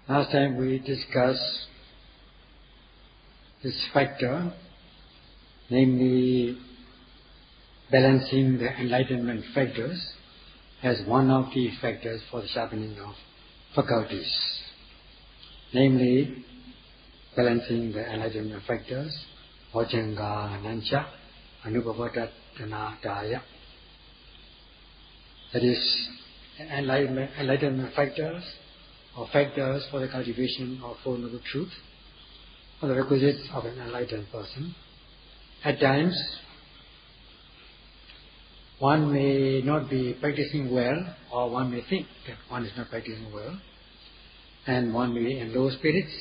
Last time we discussed this factor, namely balancing the enlightenment factors as one of the factors for the sharpening of faculties. Namely, balancing the enlightenment factors, Vajjanga Nancha, Anubhavatattanādaya. That is, enlightenment factors, or factors for the cultivation of Four Noble Truth, or the requisites of an enlightened person. At times, one may not be practicing well, or one may think that one is not practicing well, and one may be in low spirits,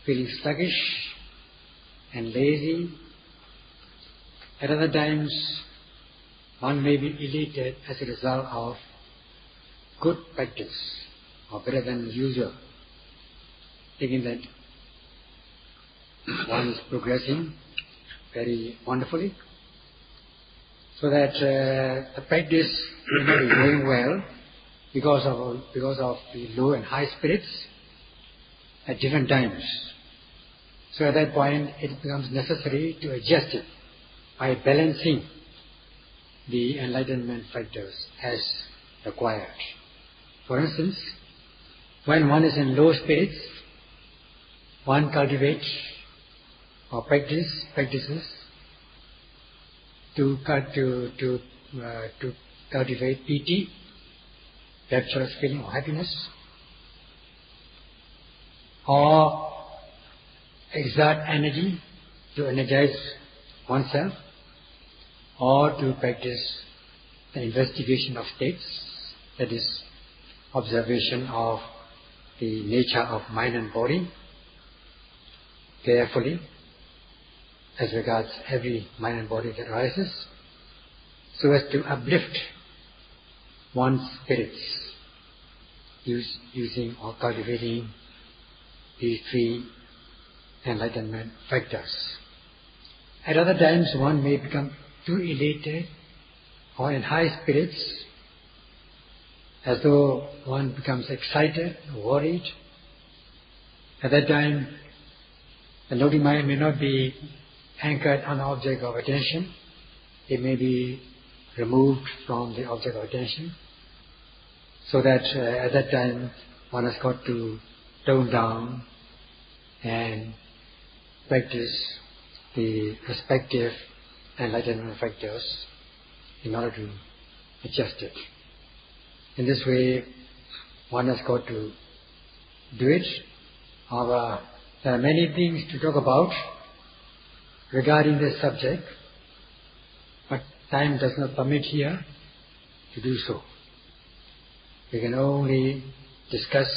feeling sluggish and lazy. At other times, one may be elated as a result of good practice, or better than usual, thinking that one is progressing very wonderfully, so that the practice may not be going well because of the low and high spirits at different times. So at that point it becomes necessary to adjust it by balancing the enlightenment factors as required. For instance, when one is in low spirits, one cultivates or practices to cultivate piti, rapturous feeling of happiness, or exert energy to energize oneself, or to practice the investigation of states, that is, observation of the nature of mind and body carefully as regards every mind and body that arises, so as to uplift one's spirits using or cultivating these three enlightenment factors. At other times one may become too elated or in high spirits, as though one becomes excited, worried. At that time, the noting mind may not be anchored on the object of attention. It may be removed from the object of attention, so that at that time one has got to tone down and practice the respective enlightenment factors in order to adjust it. In this way, one has got to do it. However, there are many things to talk about regarding this subject, but time does not permit here to do so. We can only discuss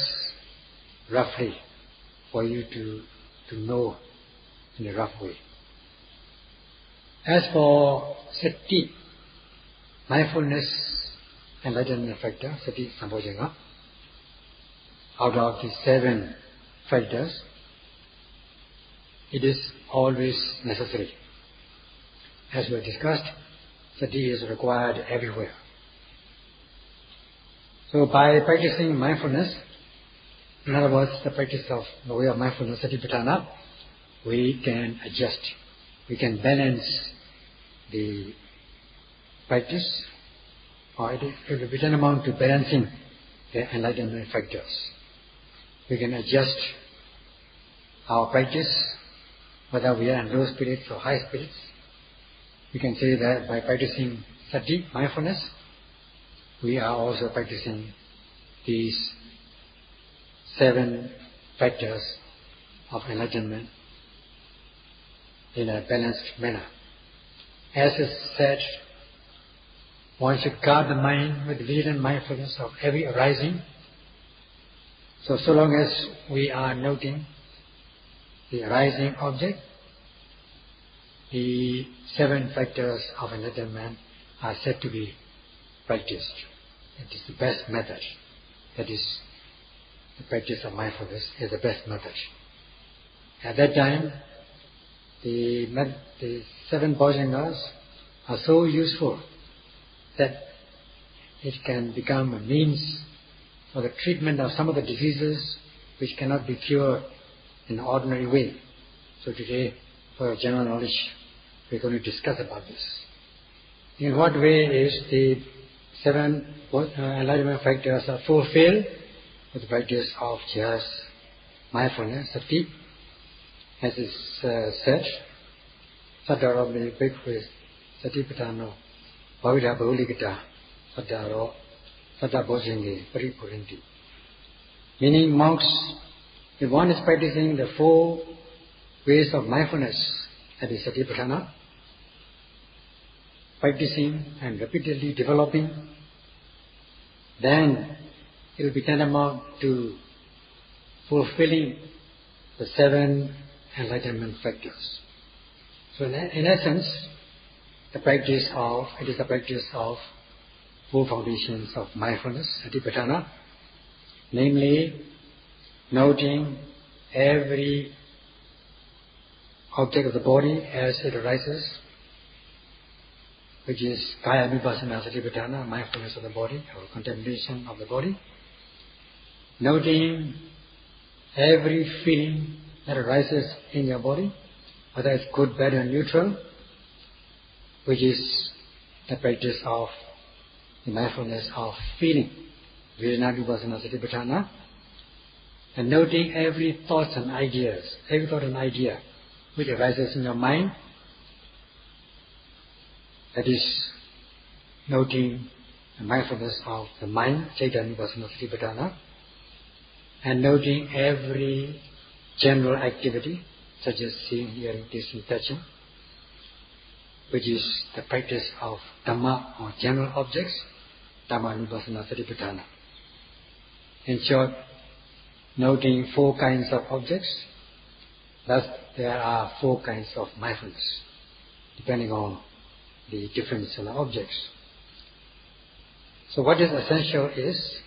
roughly for you to know in a rough way. As for sati, mindfulness, enlightenment factor, sati sambhojjhanga, out of the 7 factors, it is always necessary. As we have discussed, sati is required everywhere. So by practicing mindfulness, in other words, the practice of the way of mindfulness, satipatthana, we can adjust, we can balance the practice, or it will be tantamount to balancing the enlightenment factors. We can adjust our practice, whether we are in low spirits or high spirits. We can say that by practicing sati, mindfulness, we are also practicing these 7 factors of enlightenment in a balanced manner. As is said, one should guard the mind with vigilant mindfulness of every arising. So long as we are noting the arising object, the 7 factors of enlightenment are said to be practiced. It is the best method. That is, the practice of mindfulness is the best method. At that time, the 7 bhojjhangas are so useful that it can become a means for the treatment of some of the diseases which cannot be cured in an ordinary way. So today, for general knowledge, we're going to discuss about this. In what way is the 7 enlightenment factors are fulfilled with the practice of just mindfulness, sati, as is said, Saddharo me bhikkhve satipatthano bhavita bahulikata saddharo saddhabhojange paripuranti. Meaning, monks, if one is practicing the 4 ways of mindfulness, that is satipatthana, practicing and repeatedly developing, then it will be tantamount to fulfilling the 7 enlightenment factors. So in essence, it is the practice of 4 foundations of mindfulness, satipatthana, namely noting every object of the body as it arises, which is kaya vipassana satipatthana, mindfulness of the body or contemplation of the body. Noting every feeling that arises in your body, whether it's good, bad or neutral, which is the practice of the mindfulness of feeling, vedana vipassana satipatthana. And noting every thought and idea which arises in your mind, that is noting the mindfulness of the mind, chaitanya vipassana satipatthana, and noting every general activity such as seeing, hearing, tasting, touching, which is the practice of Dhamma or general objects, Dhamma vipassana satipatthana. In short, noting 4 kinds of objects, thus there are 4 kinds of mindfulness, depending on the difference in the objects. So what is essential is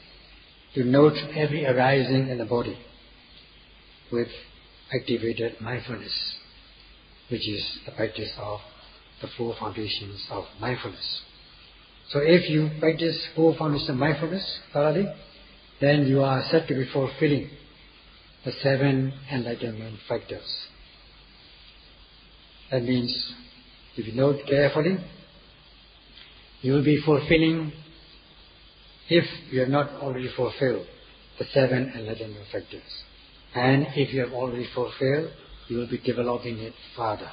to note every arising in the body with activated mindfulness, which is the practice of the 4 foundations of mindfulness. So if you practice 4 foundations of mindfulness thoroughly, then you are said to be fulfilling the 7 enlightenment factors. That means, if you note carefully, you will be fulfilling, if you have not already fulfilled, the 7 enlightenment factors. And if you have already fulfilled, you will be developing it further.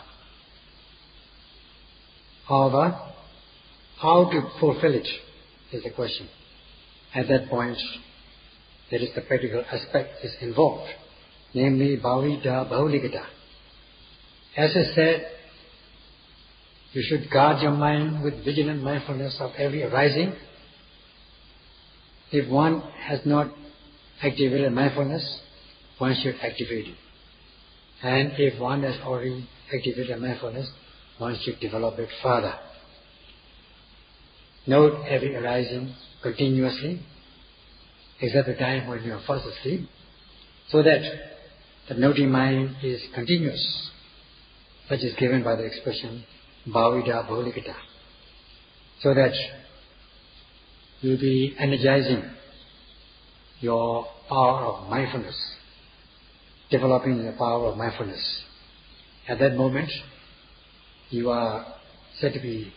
However, how to fulfill it is the question. At that point, there is the practical aspect is involved, namely bhavita bahulikata. As I said, you should guard your mind with vigilant mindfulness of every arising. If one has not activated mindfulness, one should activate it. And if one has already activated mindfulness, one should develop it further. Note every arising continuously, except the time when you are fast asleep, so that the noting mind is continuous, such is given by the expression bhavita bahulikata, so that you will be energizing your power of mindfulness, developing the power of mindfulness. At that moment, you are said to be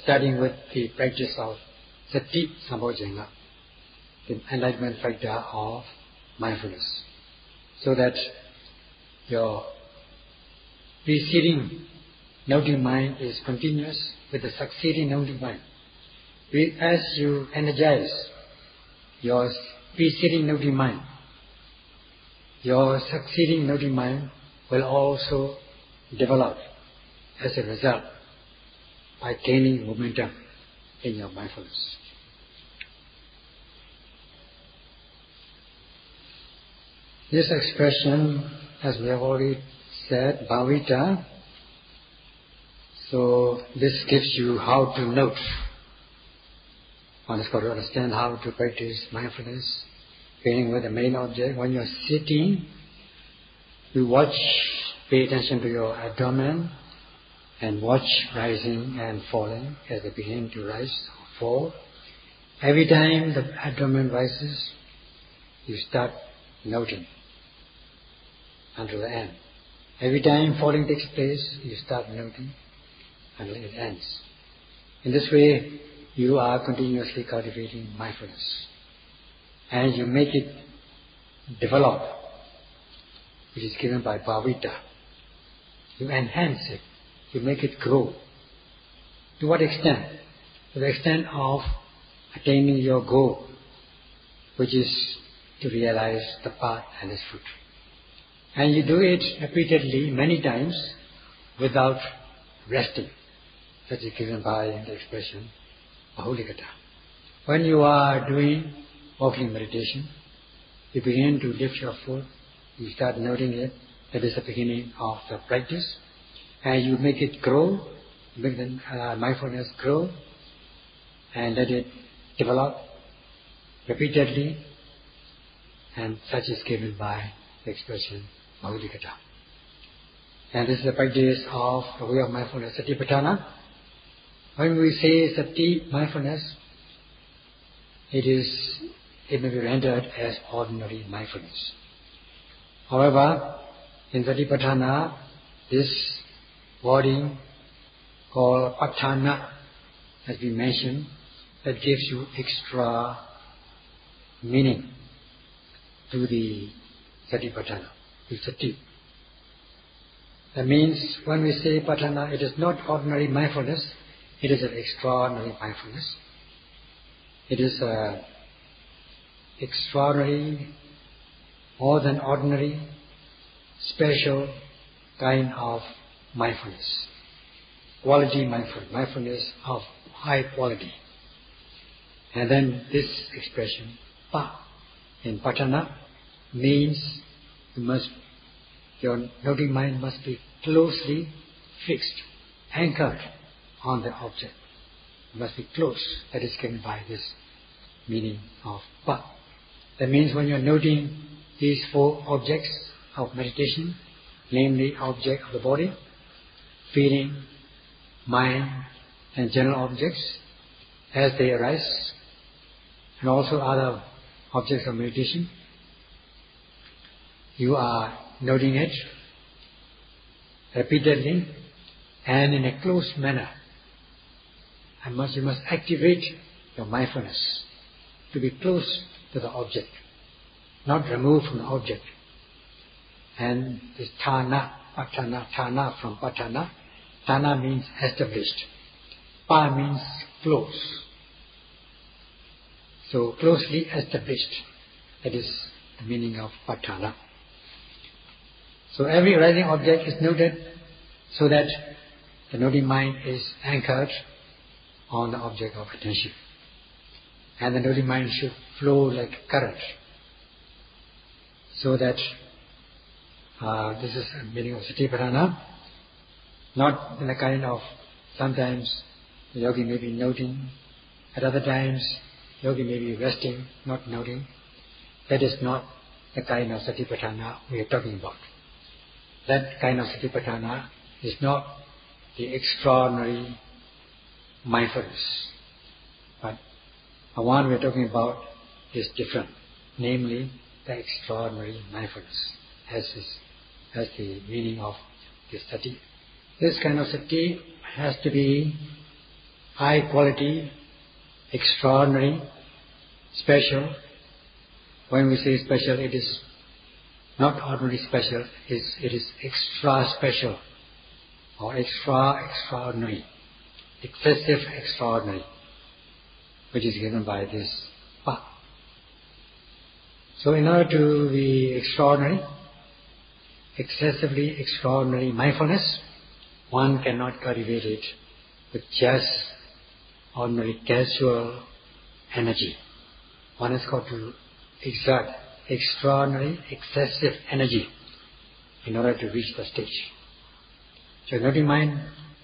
starting with the practice of sati sambhojana, the enlightenment factor of mindfulness, so that your preceding noting mind is continuous with the succeeding noting mind. As you energize your preceding noting mind, your succeeding noting mind will also develop as a result by gaining momentum in your mindfulness. This expression, as we have already said, bhavita, so this gives you how to note. One has got to understand how to practice mindfulness, beginning with the main object. When you are sitting, you watch, pay attention to your abdomen, and watch rising and falling as they begin to rise or fall. Every time the abdomen rises, you start noting until the end. Every time falling takes place, you start noting until it ends. In this way, you are continuously cultivating mindfulness. And you make it develop, which is given by Paṇḍitā. You enhance it. You make it grow. To what extent? To the extent of attaining your goal, which is to realize the path and its fruit. And you do it repeatedly, many times, without resting. That is given by the expression Bahulikata. When you are doing walking meditation, you begin to lift your foot, you start noting it. That is the beginning of the practice. And you make it grow, make the mindfulness grow, and let it develop repeatedly, and such is given by the expression Bahulikata. And this is the practice of the way of mindfulness, Satipatthana. When we say Sati, mindfulness, it may be rendered as ordinary mindfulness. However, in Satipatthana, this wording called Patthana has been mentioned, that gives you extra meaning to the Satipatthana, to Sati. That means when we say Patthana, it is not ordinary mindfulness, it is an extraordinary mindfulness. It is an extraordinary, more than ordinary, special kind of mindfulness. Quality mindfulness of high quality. And then this expression, Pa, in Patthana, means your noting mind must be closely fixed, anchored on the object. It must be close. That is given by this meaning of Pa. That means when you are noting these four objects of meditation, namely object of the body, feeling, mind, and general objects as they arise, and also other objects of meditation, you are noting it repeatedly and in a close manner. And you must activate your mindfulness to be close to the object, not removed from the object. And this Thana, Patthana, Thana from Patthana. Thana means established. Pa means close. So closely established. That is the meaning of Patthana. So every arising object is noted so that the noting mind is anchored on the object of attention. And the noting mind should flow like a current. So that this is the meaning of Satipatthana. Not in the kind of, sometimes the yogi may be noting, at other times yogi may be resting, not noting. That is not the kind of Satipatthana we are talking about. That kind of Satipatthana is not the extraordinary mindfulness. But the one we are talking about is different, namely the extraordinary mindfulness, as the meaning of this sati. This kind of sati has to be high quality, extraordinary, special. When we say special, it is not ordinary special, it is extra special or extraordinary, excessive extraordinary, which is given by this Pa. So in order to be extraordinary, excessively extraordinary mindfulness, one cannot cultivate it with just ordinary casual energy. One has got to exert extraordinary, excessive energy in order to reach the stage. So the noting mind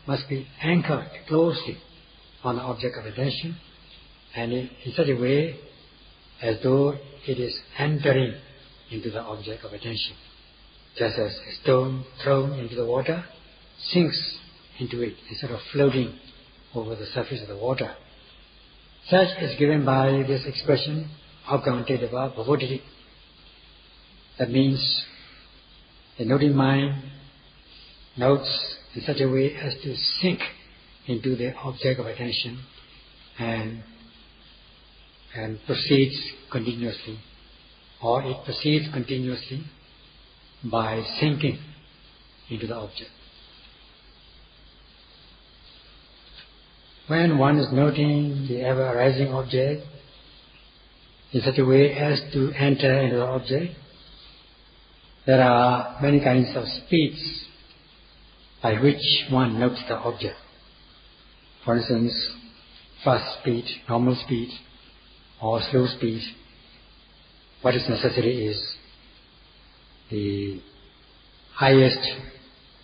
must be anchored closely on the object of attention, and in such a way as though it is entering into the object of attention. Just as a stone thrown into the water sinks into it instead of floating over the surface of the water. Such is given by this expression, Aukantedava Bhavodhiti. That means the noting mind notes in such a way as to sink into the object of attention and proceeds continuously, or it proceeds continuously by sinking into the object. When one is noting the ever-arising object in such a way as to enter into the object, there are many kinds of speeds by which one notes the object. For instance, fast speed, normal speed, or slow speed. What is necessary is the highest,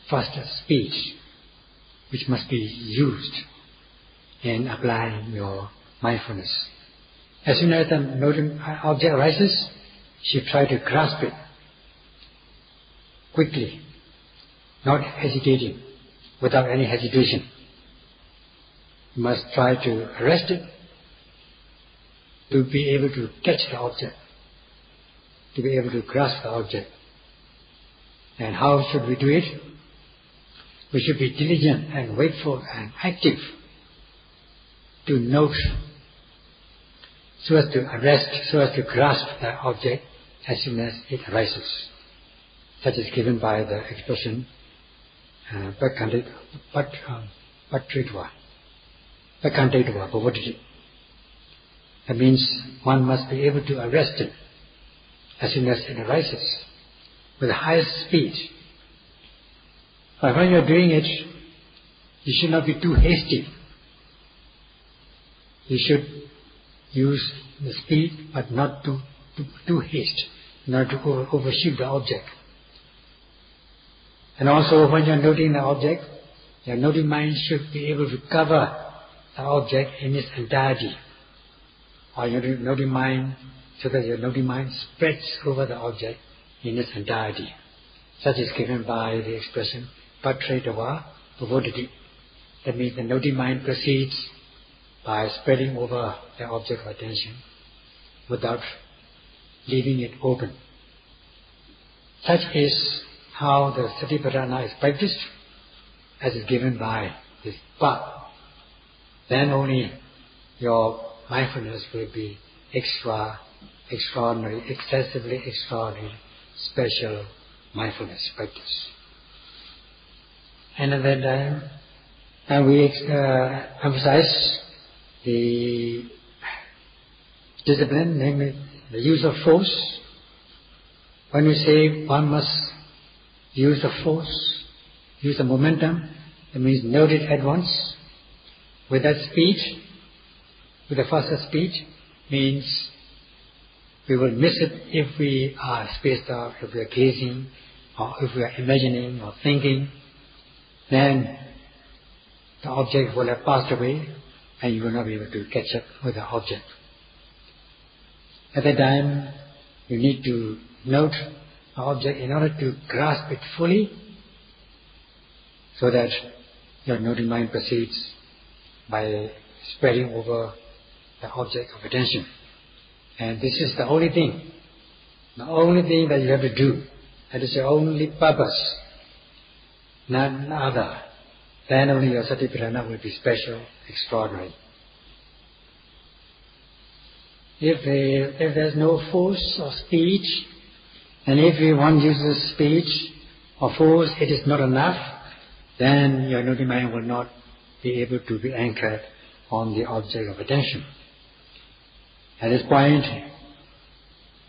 fastest speed, which must be used in applying your mindfulness. As soon as the noting object arises, you try to grasp it quickly, not hesitating, without any hesitation. You must try to arrest it, to be able to catch the object, to be able to grasp the object. And how should we do it? We should be diligent and wakeful and active to note, so as to arrest, so as to grasp the object as soon as it arises. Such is given by the expression Paṇḍitā Sayadaw. That means one must be able to arrest it as soon as it arises with the highest speed. But when you are doing it, you should not be too hasty. You should use the speed, but not too haste, not to overshoot the object. And also, when you are noting the object, your noting mind should be able to cover the object in its entirety, or your noting mind, so that your noting mind spreads over the object in its entirety. Such is given by the expression Paṇḍitā Sayadaw. That means the noting mind proceeds by spreading over the object of attention without leaving it open. Such is how the Satipatthana is practiced, as is given by this path. Then only your mindfulness will be extraordinary, excessively extraordinary, special mindfulness practice. And at that time, we emphasize the discipline, namely the use of force. When we say one must use the force, use the momentum, that means note it at once. With that speed, with the faster speed, means we will miss it if we are spaced out, if we are gazing, or if we are imagining or thinking. Then the object will have passed away and you will not be able to catch up with the object. At that time, you need to note the object in order to grasp it fully, so that your noting mind proceeds by spreading over the object of attention. And this is the only thing that you have to do. That is your only purpose, none other. Then only your Satipatthana will be special, extraordinary. If there's no force or speech, and if one uses speech or force, it is not enough, then your noting mind will not be able to be anchored on the object of attention. At this point,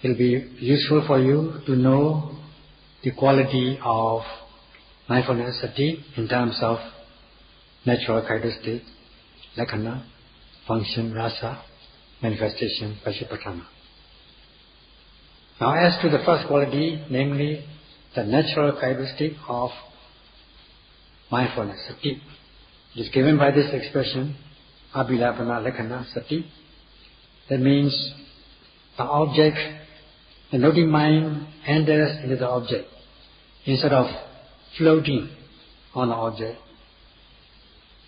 it will be useful for you to know the quality of mindfulness, sati, in terms of natural characteristic, lakkhana, function, rasa, manifestation, pasipatthana. Now, as to the first quality, namely the natural characteristic of mindfulness, sati, it is given by this expression, abhilapana lakkhana sati. That means the object, the noting mind enters into the object instead of floating on the object.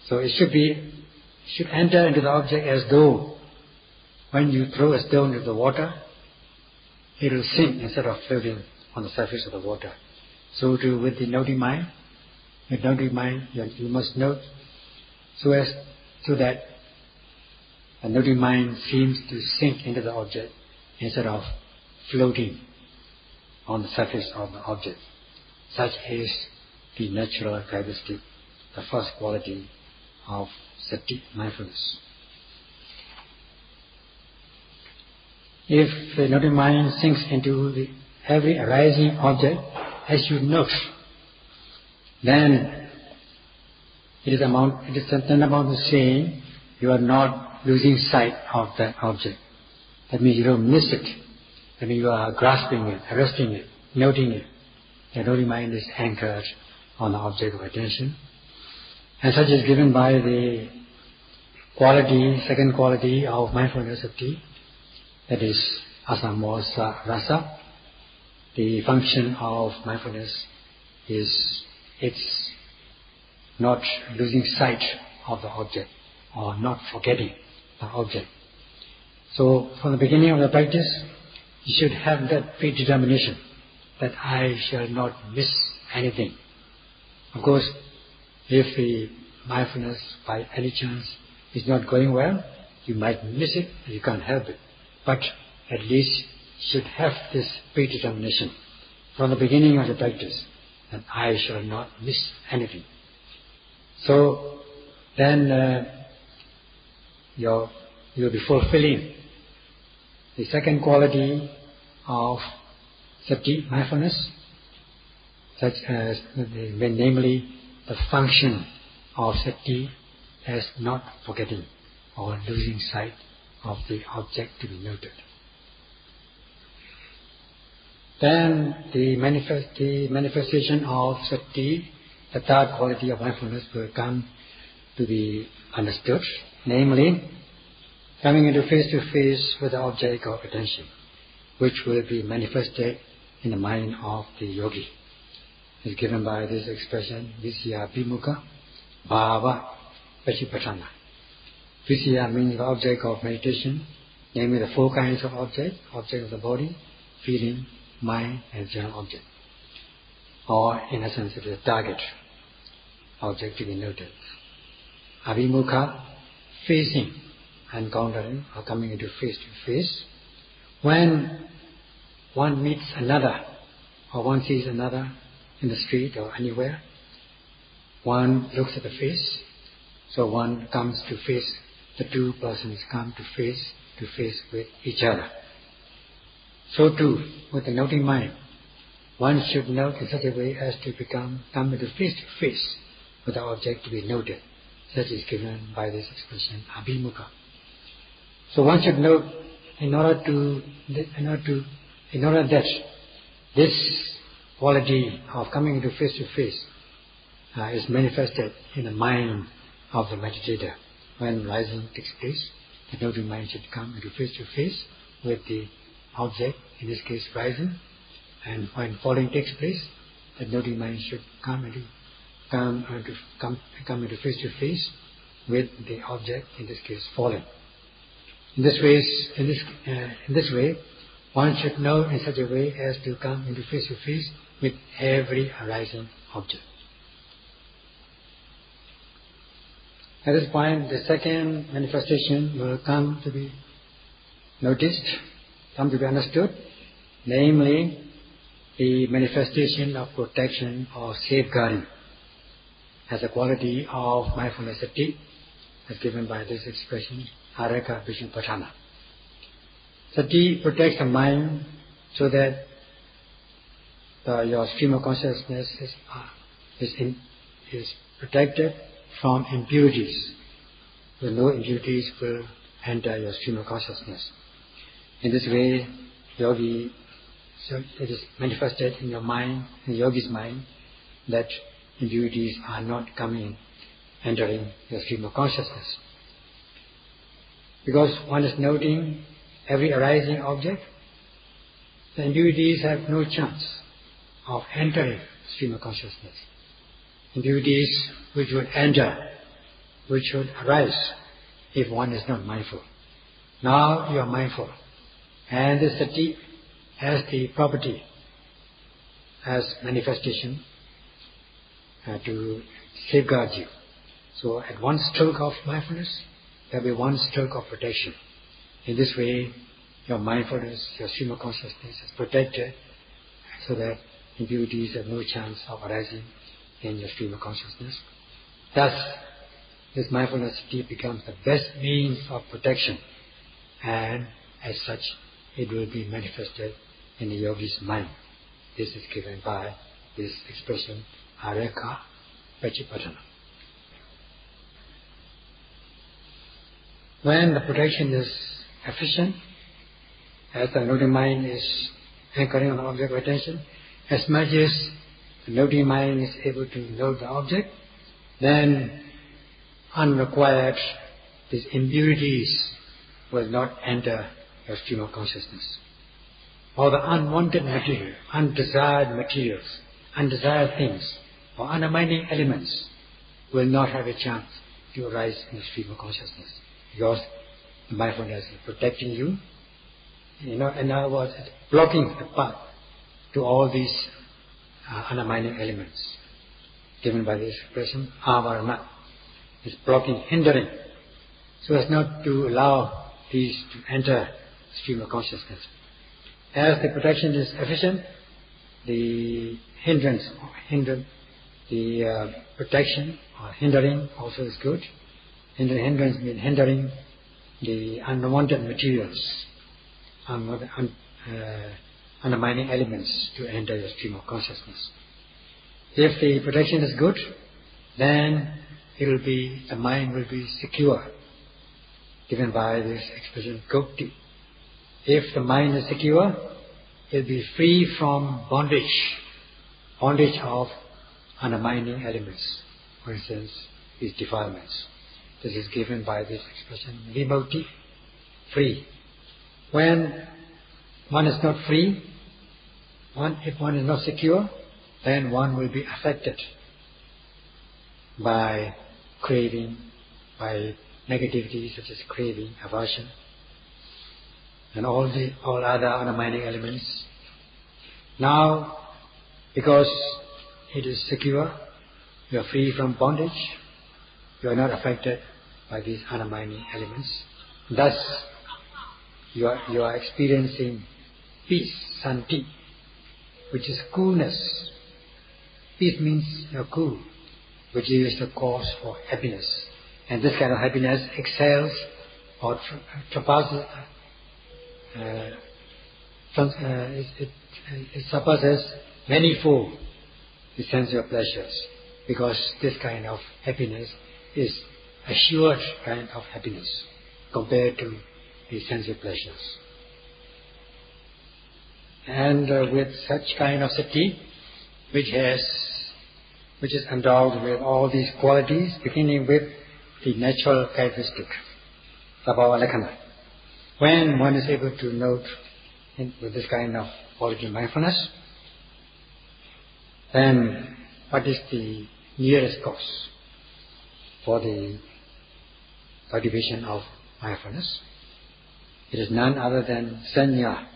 So it should enter into the object as though when you throw a stone into the water, it will sink instead of floating on the surface of the water. So too with the noting mind. With noting mind, you must note so that the noting mind seems to sink into the object instead of floating on the surface of the object. Such is the natural characteristic, the first quality of sati, mindfulness. If the noting mind sinks into every arising object as you note, then it is tantamount to saying you are not losing sight of that object. That means you don't miss it. That means you are grasping it, arresting it, noting it. The noting mind is anchored on the object of attention. And such is given by the second quality of mindfulness sati, that is asammosa rasa. The function of mindfulness is it's not losing sight of the object or not forgetting the object. So from the beginning of the practice, you should have that predetermination that I shall not miss anything. Of course, if the mindfulness by any chance is not going well, you might miss it and you can't help it. But at least you should have this predetermination from the beginning of the practice that I shall not miss anything. So then you'll be fulfilling the second quality of sati, mindfulness, such as namely the function of sati as not forgetting or losing sight of the object to be noted. Then the manifestation of sati, the third quality of mindfulness, will come to be understood, namely coming into face-to-face with the object of attention, which will be manifested in the mind of the yogi. It is given by this expression, Visya Bhimukha Bhava Pachipatana. Visya means the object of meditation, namely the four kinds of object of the body, feeling, mind and general object. Or in essence it is a target object to be noted. Abhimukha, facing, encountering or coming into face to face. When one meets another or one sees another in the street or anywhere, one looks at the face, so one comes to face, the two persons come to face with each other. So too, with the noting mind, one should note in such a way as to come into face to face with the object to be noted. Such is given by this expression, abhimukha. So one should note in order that this quality of coming into face to face is manifested in the mind of the meditator. When rising takes place, the noting mind should come into face to face with the object, in this case rising, and when falling takes place, the noting mind should come into face to face with the object, in this case falling. In this way, one should know in such a way as to come into face to face with every arising object. At this point, the second manifestation will come to be noticed, come to be understood, namely the manifestation of protection or safeguarding as a quality of mindfulness sati, as given by this expression, Araka Vishupatana. Sati protects the mind so that your stream of consciousness is protected from impurities. So no impurities will enter your stream of consciousness. In this way, it is manifested in your mind, in the yogi's mind, that impurities are not entering your stream of consciousness. Because one is noting every arising object, the impurities have no chance of entering stream of consciousness. Impurities which would enter, which would arise if one is not mindful. Now you are mindful, and the sati has the property as manifestation to safeguard you. So at one stroke of mindfulness, there will be one stroke of protection. In this way, your mindfulness, your stream of consciousness is protected so that impurities have no chance of arising in your stream of consciousness. Thus, this mindfulness state becomes the best means of protection, and as such, it will be manifested in the yogi's mind. This is given by this expression, Areka Pachipatana. When the protection is efficient, as the noting mind is anchoring on the object of attention, as much as the noting mind is able to note the object, then unrequired, these impurities will not enter your stream of consciousness. Or the unwanted material, undesired materials, undesired things, or undermining elements will not have a chance to arise in the stream of consciousness, because the mindfulness is protecting you. In other words, it's blocking the path to all these undermining elements, given by this expression, avarana. It's blocking, hindering, so as not to allow these to enter the stream of consciousness. As the protection is efficient, the protection or hindering also is good. Hindrance means hindering the unwanted materials, undermining elements to enter the stream of consciousness. If the protection is good, then the mind will be secure, given by this expression gokti. If the mind is secure, it will be free from bondage of undermining elements, for instance, these defilements. This is given by this expression vimukti, free. When one is not free, if one is not secure, then one will be affected by craving, by negativity such as craving, aversion, and all other undermining elements. Now, because it is secure, you are free from bondage, you are not affected by these undermining elements. Thus, you are experiencing peace, santi, which is coolness. Peace means you are cool, which is the cause for happiness. And this kind of happiness excels or it surpasses manifold the sensual pleasures, because this kind of happiness is assured kind of happiness compared to the sensual pleasures. And with such kind of sati, which is endowed with all these qualities, beginning with the natural characteristic, sabhava lakkhana. When one is able to note with this kind of quality mindfulness, then what is the nearest cause for the cultivation of mindfulness? It is none other than sanya,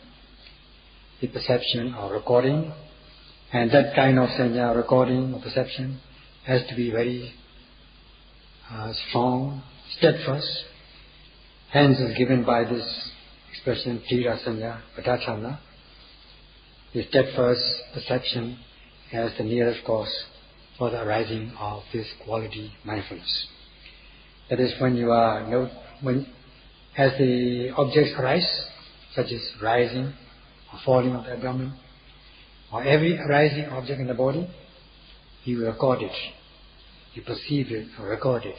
the perception or recording, and that kind of sanya, recording or perception has to be very strong, steadfast. Hence is given by this expression tira sanya padachana, the steadfast perception as the nearest cause for the arising of this quality mindfulness. That is when as the objects arise, such as rising or falling of the abdomen, or every arising object in the body, you record it, you perceive it or record it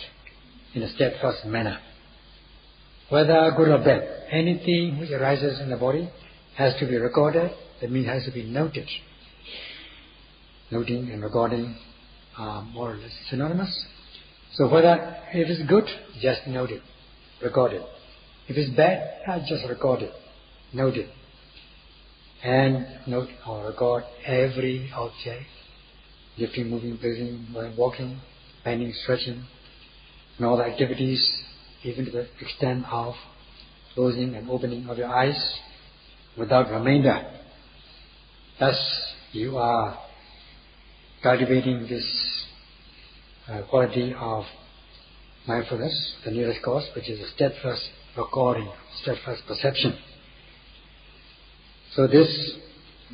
in a steadfast manner. Whether good or bad, anything which arises in the body has to be recorded, that means has to be noted. Noting and recording are more or less synonymous. So whether it is good, just note it, record it. If it's bad, just record it, note it. And note or record every object, lifting, moving, breathing, walking, bending, stretching, and all the activities, even to the extent of closing and opening of your eyes without remainder. Thus, you are cultivating this quality of mindfulness, the nearest cause, which is a steadfast recording, steadfast perception. So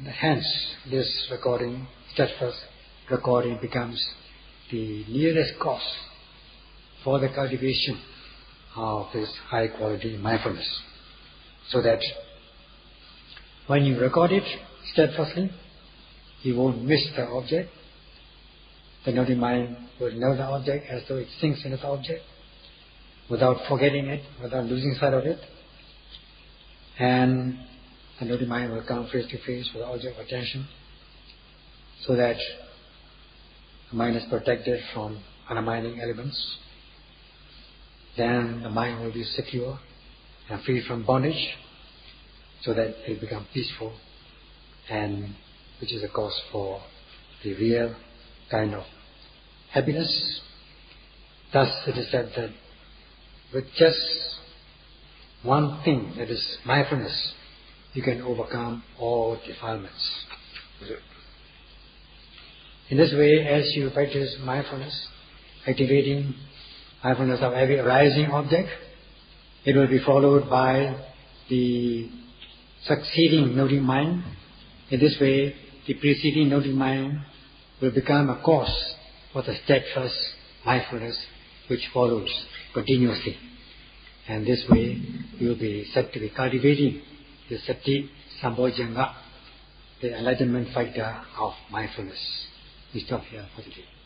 hence this recording, steadfast recording, becomes the nearest cause for the cultivation of this high quality mindfulness. So that when you record it steadfastly, you won't miss the object. The noting mind will know the object as though it sinks into the object, without forgetting it, without losing sight of it. And the noting mind will come face to face with the object of attention, so that the mind is protected from undermining elements. Then the mind will be secure and free from bondage, so that it will become peaceful, and which is a cause for the real kind of happiness. Thus it is said that with just one thing, that is mindfulness, you can overcome all defilements. In this way, as you practice mindfulness, activating mindfulness of every arising object, it will be followed by the succeeding noting mind. In this way, the preceding noting mind will become a cause for the steadfast mindfulness which follows continuously. And this way, you will be said to be cultivating the sati sambojjhanga, the enlightenment factor of mindfulness. We stop here for today.